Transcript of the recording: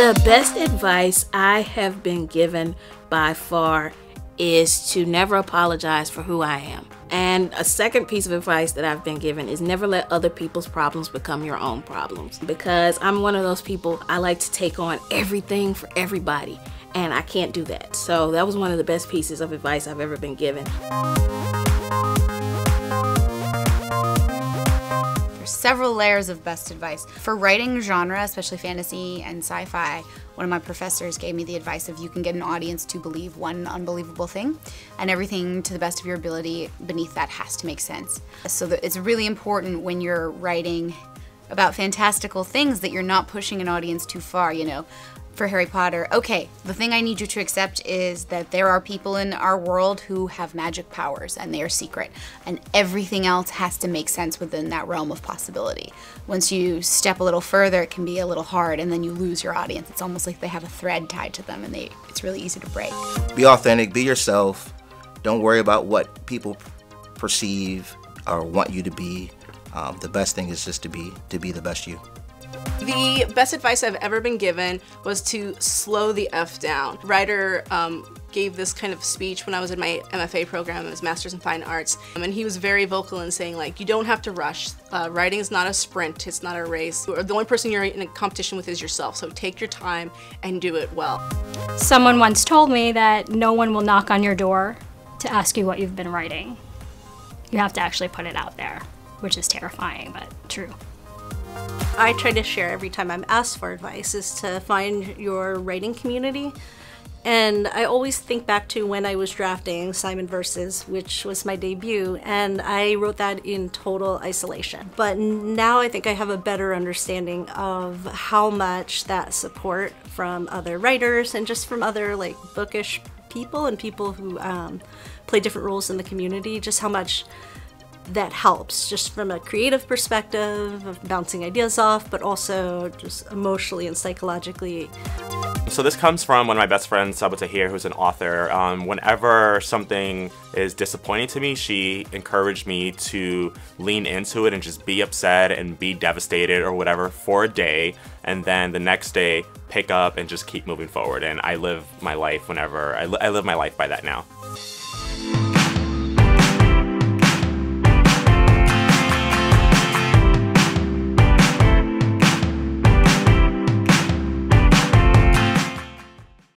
The best advice I have been given by far is to never apologize for who I am. And a second piece of advice that I've been given is never let other people's problems become your own problems. Because I'm one of those people, I like to take on everything for everybody, and I can't do that. So that was one of the best pieces of advice I've ever been given. Several layers of best advice. For writing genre, especially fantasy and sci-fi, one of my professors gave me the advice of you can get an audience to believe one unbelievable thing, and everything to the best of your ability beneath that has to make sense. So that it's really important when you're writing about fantastical things that you're not pushing an audience too far, you know. For Harry Potter, okay, the thing I need you to accept is that there are people in our world who have magic powers and they are secret, and everything else has to make sense within that realm of possibility. Once you step a little further, it can be a little hard, and then you lose your audience. It's almost like they have a thread tied to them, and it's really easy to break. Be authentic, be yourself. Don't worry about what people perceive or want you to be. The best thing is just to be the best you. The best advice I've ever been given was to slow the F down. Writer gave this kind of speech when I was in my MFA program, it was Masters in Fine Arts, and he was very vocal in saying, like, you don't have to rush. Writing is not a sprint, it's not a race. The only person you're in a competition with is yourself, so take your time and do it well. Someone once told me that no one will knock on your door to ask you what you've been writing. You have to actually put it out there, which is terrifying, but true. I try to share every time I'm asked for advice is to find your writing community. And I always think back to when I was drafting Simon Verses, which was my debut, and I wrote that in total isolation. But now I think I have a better understanding of how much that support from other writers and just from other like bookish people and people who play different roles in the community, just how much that helps, just from a creative perspective of bouncing ideas off, but also just emotionally and psychologically. So this comes from one of my best friends, Sabah Tahir, who's an author. Whenever something is disappointing to me, she encouraged me to lean into it and just be upset and be devastated or whatever for a day, and then the next day pick up and just keep moving forward. And I live my life I live my life by that now.